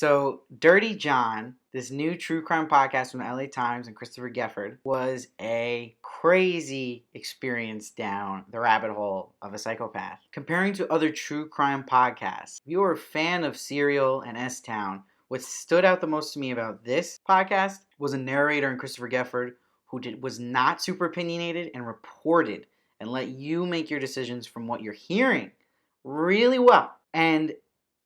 So, Dirty John, this new true crime podcast from the LA Times and Christopher Goffard, was a crazy experience down the rabbit hole of a psychopath. Comparing to other true crime podcasts, if you are a fan of Serial and S-Town, what stood out the most to me about this podcast was a narrator in Christopher Goffard who was not super opinionated and reported and let you make your decisions from what you're hearing really well. And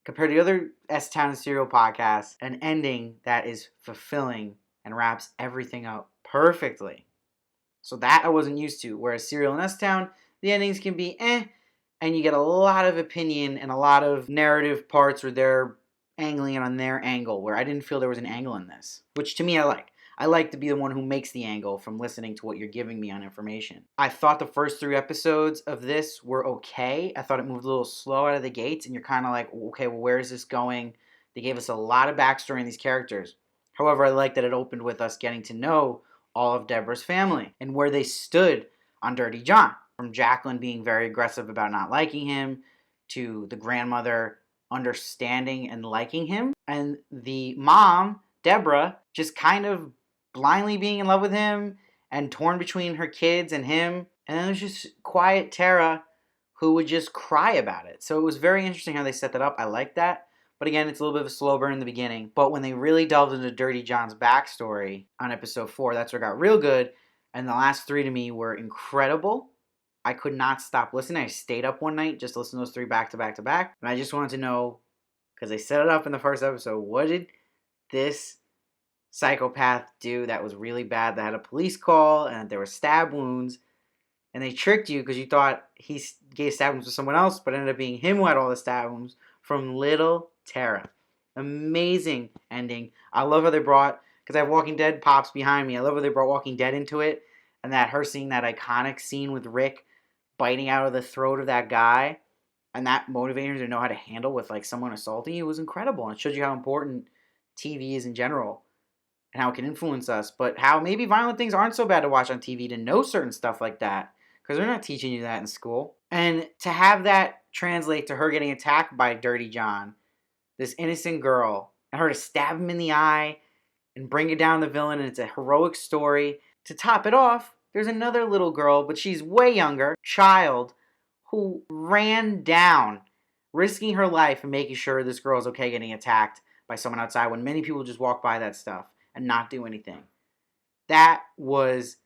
compared to the other S-Town and Serial podcasts, an ending that is fulfilling and wraps everything up perfectly. So that I wasn't used to. Whereas Serial and S-Town, the endings can be and you get a lot of opinion and a lot of narrative parts where they're angling it on their angle, where I didn't feel there was an angle in this, which to me I like. I like to be the one who makes the angle from listening to what you're giving me on information. I thought the first 3 episodes of this were okay. I thought it moved a little slow out of the gates, and you're kind of like, okay, well, where is this going? They gave us a lot of backstory in these characters. However, I like that it opened with us getting to know all of Deborah's family and where they stood on Dirty John. From Jacqueline being very aggressive about not liking him, to the grandmother understanding and liking him, and the mom, Deborah, just kind of blindly being in love with him and torn between her kids and him. And then there's just quiet Tara who would just cry about it. So it was very interesting how they set that up. I like that. But again, it's a little bit of a slow burn in the beginning. But when they really delved into Dirty John's backstory on episode 4, that's where it got real good. And the last 3 to me were incredible. I could not stop listening. I stayed up one night just to listen to those 3 back to back to back. And I just wanted to know, because they set it up in the first episode, what did this psychopath do that was really bad, that had a police call and there were stab wounds, and they tricked you because you thought he gave stab wounds to someone else, but it ended up being him who had all the stab wounds from little Tara. Amazing ending. I love how they brought, because I have Walking Dead pops behind me, I love how they brought Walking Dead into it, and that her seeing that iconic scene with Rick biting out of the throat of that guy, and that motivating her to know how to handle with like someone assaulting you was incredible, and it shows you how important TV is in general and how it can influence us, but how maybe violent things aren't so bad to watch on TV, to know certain stuff like that, because they're not teaching you that in school. And to have that translate to her getting attacked by Dirty John, this innocent girl, and her to stab him in the eye and bring it down the villain, and it's a heroic story. To top it off, there's another little girl, but she's way younger, child, who ran down, risking her life and making sure this girl's okay getting attacked by someone outside when many people just walk by that stuff and not do anything. That was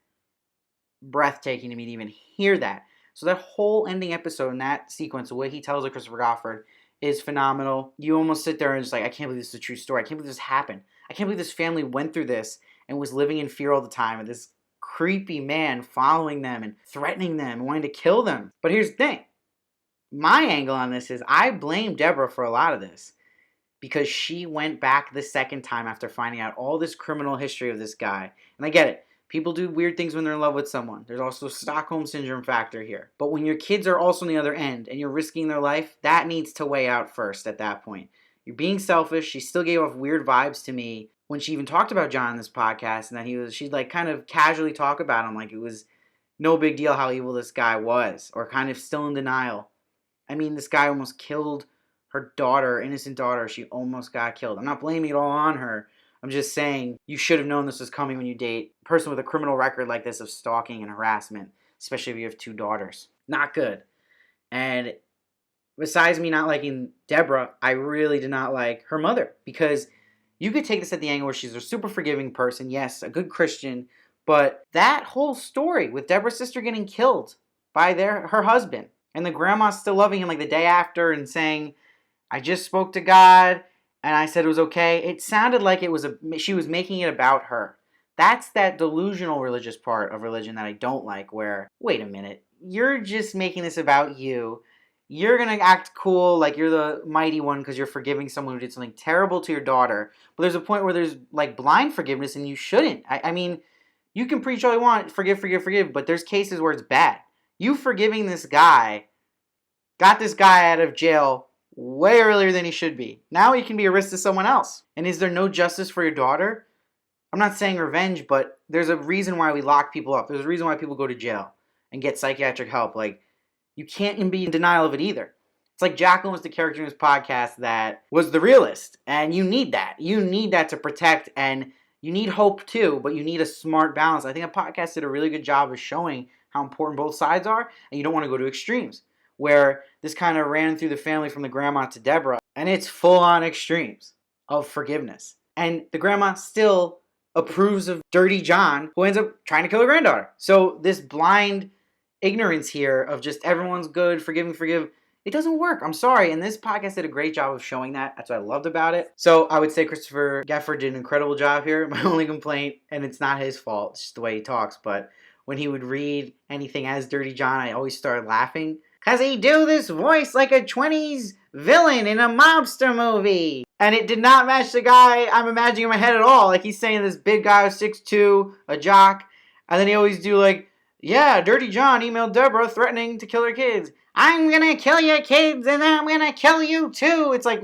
breathtaking to me to even hear that. So that whole ending episode and that sequence, the way he tells it, Christopher Goffard, is phenomenal. You almost sit there and just like, I can't believe this is a true story. I can't believe this happened. I can't believe this family went through this and was living in fear all the time, and this creepy man following them and threatening them and wanting to kill them. But here's the thing. My angle on this is I blame Deborah for a lot of this, because she went back the second time after finding out all this criminal history of this guy. And I get it. People do weird things when they're in love with someone. There's also a Stockholm Syndrome factor here. But when your kids are also on the other end and you're risking their life, that needs to weigh out first at that point. You're being selfish. She still gave off weird vibes to me when she even talked about John in this podcast, and that she'd like kind of casually talk about him like it was no big deal how evil this guy was, or kind of still in denial. I mean, this guy almost killed her daughter, innocent daughter. She almost got killed. I'm not blaming it all on her. I'm just saying you should have known this was coming when you date a person with a criminal record like this of stalking and harassment, especially if you have 2 daughters. Not good. And besides me not liking Deborah, I really did not like her mother, because you could take this at the angle where she's a super forgiving person, yes, a good Christian, but that whole story with Deborah's sister getting killed by her husband, and the grandma still loving him like the day after and saying, I just spoke to God and I said it was okay. It sounded like she was making it about her. That's that delusional religious part of religion that I don't like, where, wait a minute, you're just making this about you. You're going to act cool like you're the mighty one because you're forgiving someone who did something terrible to your daughter. But there's a point where there's like blind forgiveness and you shouldn't. I mean, you can preach all you want, forgive, but there's cases where it's bad. You forgiving this guy got this guy out of jail way earlier than he should be. Now he can be a risk to someone else. And is there no justice for your daughter? I'm not saying revenge, but there's a reason why we lock people up. There's a reason why people go to jail and get psychiatric help. Like, you can't be in denial of it either. It's like Jacqueline was the character in this podcast that was the realist. And you need that. You need that to protect, and you need hope too, but you need a smart balance. I think a podcast did a really good job of showing how important both sides are, and you don't want to go to extremes. Where this kind of ran through the family from the grandma to Deborah, and it's full-on extremes of forgiveness. And the grandma still approves of Dirty John, who ends up trying to kill her granddaughter. So this blind ignorance here of just everyone's good, forgive, it doesn't work. I'm sorry. And this podcast did a great job of showing that. That's what I loved about it. So I would say Christopher Goffard did an incredible job here. My only complaint, and it's not his fault, it's just the way he talks, but when he would read anything as Dirty John, I always started laughing. Because he do this voice like a 20s villain in a mobster movie. And it did not match the guy I'm imagining in my head at all. Like, he's saying this big guy who's 6'2", a jock. And then he always do like, yeah, Dirty John emailed Deborah threatening to kill her kids. I'm going to kill your kids and I'm going to kill you too. It's like,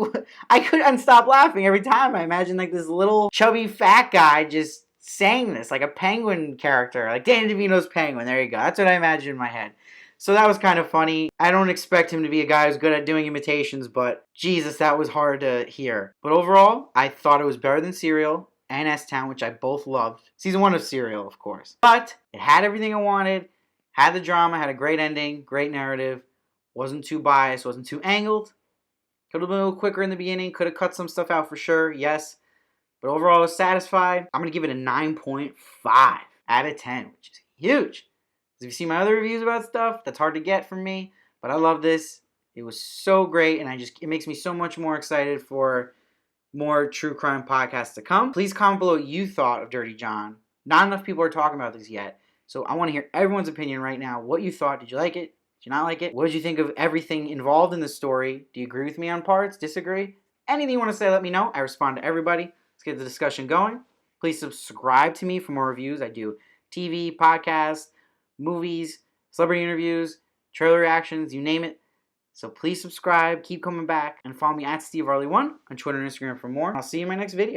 I couldn't stop laughing every time. I imagine like this little chubby fat guy just saying this, like a penguin character. Like Danny DeVito's Penguin. There you go. That's what I imagine in my head. So that was kind of funny. I don't expect him to be a guy who's good at doing imitations, but Jesus, that was hard to hear. But overall, I thought it was better than Serial and S-Town, which I both loved. Season 1 of Serial, of course. But it had everything I wanted, had the drama, had a great ending, great narrative, wasn't too biased, wasn't too angled. Could have been a little quicker in the beginning, could have cut some stuff out for sure, yes. But overall, I was satisfied. I'm going to give it a 9.5 out of 10, which is huge. If you see my other reviews about stuff, that's hard to get from me. But I love this. It was so great, and it makes me so much more excited for more true crime podcasts to come. Please comment below what you thought of Dirty John. Not enough people are talking about this yet. So I want to hear everyone's opinion right now. What you thought. Did you like it? Did you not like it? What did you think of everything involved in the story? Do you agree with me on parts? Disagree? Anything you want to say, let me know. I respond to everybody. Let's get the discussion going. Please subscribe to me for more reviews. I do TV, podcasts, movies, celebrity interviews, trailer reactions, you name it. So please subscribe, keep coming back, and follow me at SteveVarley1 on Twitter and Instagram for more. I'll see you in my next video.